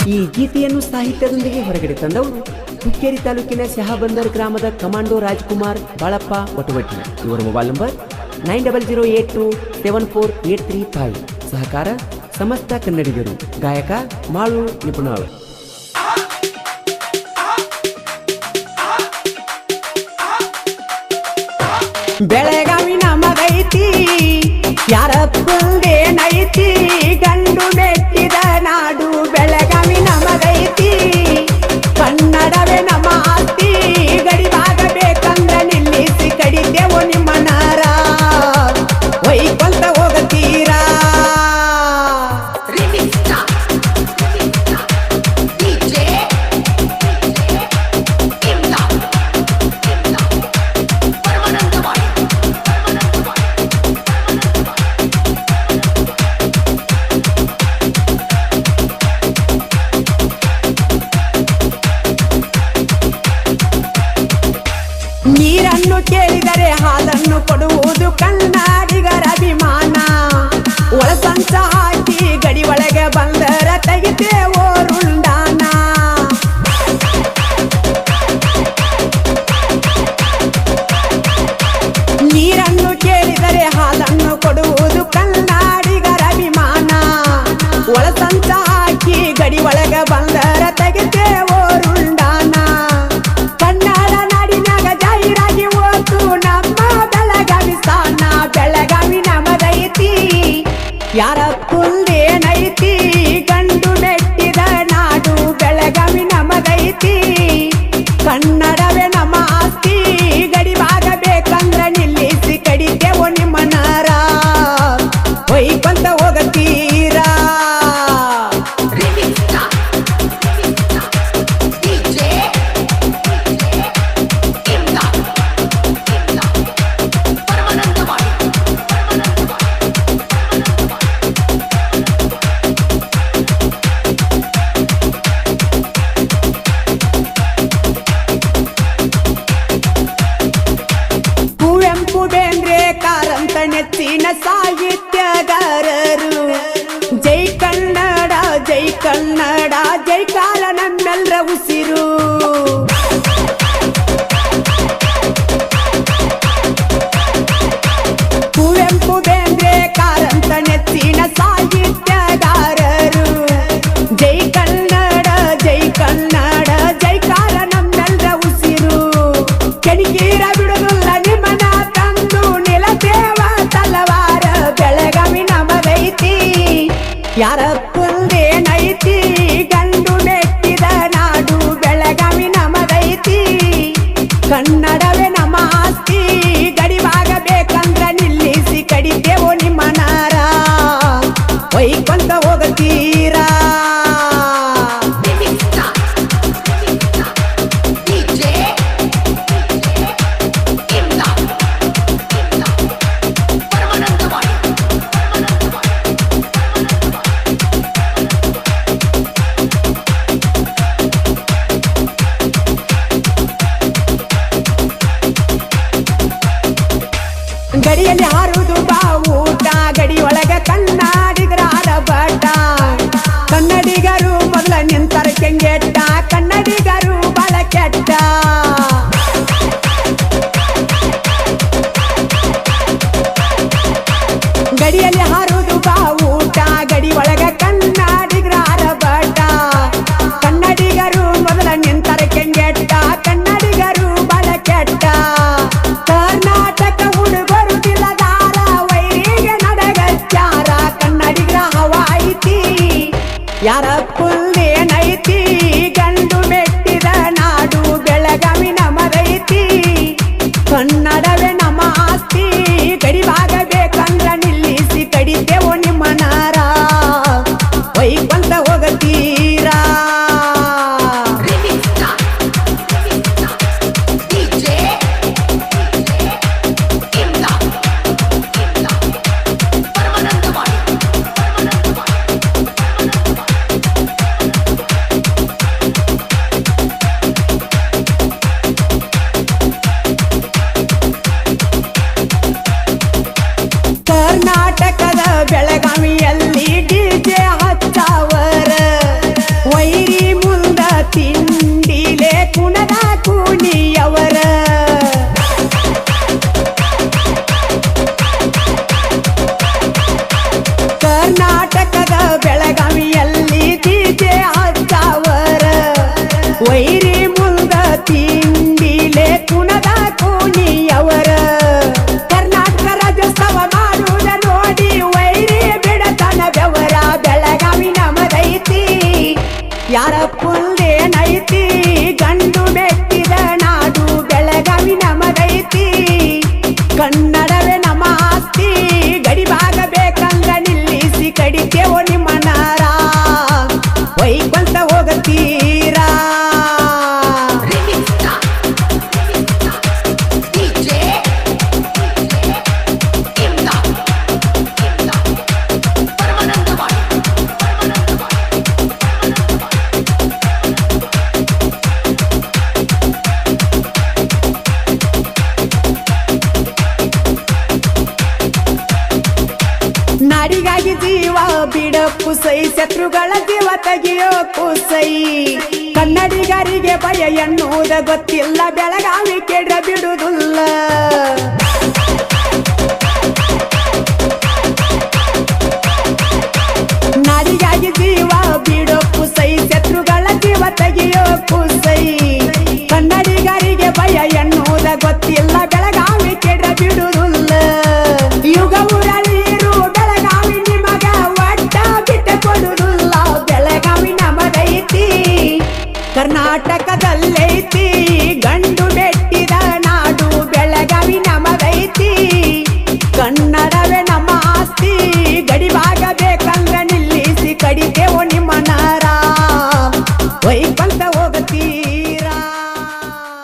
ಈ ಗೀತೆಯನ್ನು ಸಾಹಿತ್ಯದೊಂದಿಗೆ ಹೊರಗಡೆ ತಂದವರು ಹುಕ್ಕೇರಿ ತಾಲೂಕಿನ ಶಹಾಬಂದರ್ ಗ್ರಾಮದ ಕಮಾಂಡೋ ರಾಜ್ಕುಮಾರ್ ಬಾಳಪ್ಪ ವಟವಟಿ. ಇವರ ಮೊಬೈಲ್ ನಂಬರ್ 9008274835. ಸಹಕಾರ ಸಮಸ್ತ ಕನ್ನಡಿಗರು. ಗಾಯಕ ಮಾಳು ನಿಪುಣಾಳ್. ಬೆಳಗಾವಿ ನಮಗೈತಿ ಯಾರ ಕುಂದೇನೈತಿ ಗಂಡು ಮೆಟ್ಟಿದ ನಾಡು ಬೆಳಗಾವಿ ನಮಗೈತಿ ಕನ್ನಡವೇ ನಮ್ಮ ಆಸ್ತಿ ಗಡಿವಾಗಬೇಕಂದ್ರ ನಿಲ್ಲಿಸಿ ಕಡಿತೇವು ನಿಮ್ಮ ನಾರ ಒಯ್ಕೊಂತ ಹೋಗತೀರಾ ನೀರನ್ನು ಕೇಳಿದರೆ ಹಾಲನ್ನು ಕೊಡುವುದು ಕನ್ನಡಿಗರ ಅಭಿಮಾನ ಒಳಸಂಚ ಹಾಕಿ ಗಡಿ ಒಳಗೆ ಬಂದರ ತೆಗಿತೇವೋ ರುಂಡಾನ ನೀರನ್ನು ಕೇಳಿದರೆ ಹಾಲನ್ನು ಕೊಡುವುದು ಕನ್ನಡಿಗರ ಅಭಿಮಾನ ಒಳಸಂಚ ಹಾಕಿ ಗಡಿ ಒಳಗೆ ಬಂದರ ತೆಗಿತೇವೋ ರುಂಡಾನ ಕನ್ನಡ ನಾಡಿನಾಗ ಜಾಹೀರಾಗಿ ಹೋತು ನಮ್ಮ ಬೆಳಗಾವಿ ಸ್ಥಾನ ಬೆಳಗಾವಿ ನಮದೈತಿ ಯಾರ ಕುಲ್ದೇನೈತಿ ಗಂಡು ಮೆಟ್ಟಿದ ನಾಡು ಬೆಳಗಾವಿ ನಮದೈತಿ ಕನ್ನಡವೇ ನಮ್ಮ ಆಸ್ತಿ ಗಡಿವಾಗಬೇಕಂದ್ರ ನಿಲ್ಲಿಸಿ ಕಡಿತೇವೋ ನಿಮ್ಮ ನಾರ ಒಯ್ಕೊಂತ ಹೋಗತೀರಾ ಕುವೆಂಪು ಬೇಂದ್ರೆ ಕಾರಂತ ನೆಚ್ಚಿನ ಸಾಹಿತ್ಯಗಾರರು ಜೈ ಕನ್ನಡ ಜೈ ಕನ್ನಡ ಜೈ ಕಾಲ ನಮ್ಮೆಲ್ಲರ ಉಸಿರು ಕುವೆಂಪು ಬೇಂದ್ರೆ ಕಾರಂತ ನೆಚ್ಚಿನ ಸಾಹಿತ್ಯಗಾರರು ಜೈ ಕನ್ನಡ ಜೈ ಕನ್ನಡ ಜೈ ಕಾಲ ನಮ್ಮೆಲ್ಲರ ಉಸಿರು ಕೆಣಕೀರ ಬಿಡುವುದಿಲ್ಲ ನಿಮ್ಮನ ತಂದು ನಿಲತೇವ ತಲವಾರ ಬೆಳಗಾವಿ ನಮಗೈತಿ ಯಾರ ಕುಲ್ದೇನೈತಿ ಗಂಡು ಮೆಟ್ಟಿದ ನಾಡು ಬೆಳಗಾವಿ ನಮಗೈತಿ ಕನ್ನಡವೇ ನಮ್ಮ ಆಸ್ತಿ ಗಡಿವಾಗಬೇಕಂದ್ರ ನಿಲ್ಲಿಸಿ ಕಡಿತೇವೋ ನಿಮ್ಮ ನಾರ ಒಯ್ಕೊಂತ ಹೋಗತೀರಾ ಗಡಿಯಲ್ಲಿ ಹಾರುವುದು ಬಾವುಟ ಗಡಿ ಒಳಗ ಕನ್ನಡಿಗರ ಆರಭಟ ಕನ್ನಡಿಗರು ಮೊದಲ ನಿಂತರ ಕೆಂಗೆಟ್ಟ ಕನ್ನಡಿಗರು ಬಳ ಕೆಟ್ಟ ಗಡಿಯಲ್ಲಿ ಹಾರುವುದು ಬಾವುಟ ಗಡಿ ಒಳಗ ಕನ್ನಡಿಗರ ಆರಭಟ ಕನ್ನಡಿಗರು ಮೊದಲ ನಿಂತರ ಕೆಂಗೆಟ್ಟ ಕನ್ನಡಿಗರು ಬಳ ಕೆಟ್ಟ ಕರ್ನಾಟಕ ಹುಡುಗರು ತಿಲದಾರ ವೈರಿಗೆ ನಡಗಚ್ಚಾರ ಕನ್ನಡಿಗರ ಹವಾಯಿತಿ ಯಾರ ಕುಲ್ದೇನೈತಿ ಗಂಡು ಮೆಟ್ಟಿದ ನಾಡು ಬೆಳಗಾವಿ ನಮಗೈತಿ ಕನ್ನಡವೇ ನಮ್ಮ ಆಸ್ತಿ ಗಡಿವಾಗಬೇಕಂದ್ರ ನಿಲ್ಲಿಸಿ ಕಡಿತೇವೋ ನಿಮ್ಮ ನಾರ ಒಯ್ಕೊಂತ ಹೋಗತೀರಾ ಜೀವ ಬಿಡ ಕುಸೈ ಶತ್ರುಗಳ ಜೀವ ತೆಗೆಯೋ ಕುಸೈ ಕನ್ನಡಿಗರಿಗೆ ಭಯ ಎನ್ನುವುದ ಗೊತ್ತಿಲ್ಲ ಬೆಳಗಾವಿ ಕೆಡ ಬಿಡುವುದಿಲ್ಲ ನಾಡಿಗಾಗಿ ಜೀವ ಬಿಡೋ ಕುಸೈ ಶತ್ರುಗಳ ಜೀವ ತೆಗೆಯೋ ಕುಸೈ ಕನ್ನಡಿಗರಿಗೆ ಭಯ ಎನ್ನುವುದ ಗೊತ್ತಿಲ್ಲ ಬೆಳಗಾವಿ ಕೆಡ ಬಿಡುವುದಿಲ್ಲ ಯುಗ ಉರಳೀರು ಬೆಳಗಾವಿ ನಿಮಗ ಒಟ್ಟ ಬಿಟ್ಟ ಕೊಡುವುದಿಲ್ಲ ಬೆಳಗಾವಿ ನಮಗೈತಿ ಕರ್ನಾಟಕದಲ್ಲೈತಿ ಗಂಡು ಮೆಟ್ಟಿದ ನಾಡು ಬೆಳಗಾವಿ ನಮಗೈತಿ ಕನ್ನಡವೇ ನಮ್ಮ ಆಸ್ತಿ ಗಡಿಭಾಗ ಬೇಕಂದ್ರ ನಿಲ್ಲಿಸಿ ಕಡಿತೇವು ನಿಮ್ಮ ನಾರ ವೈಕಂತ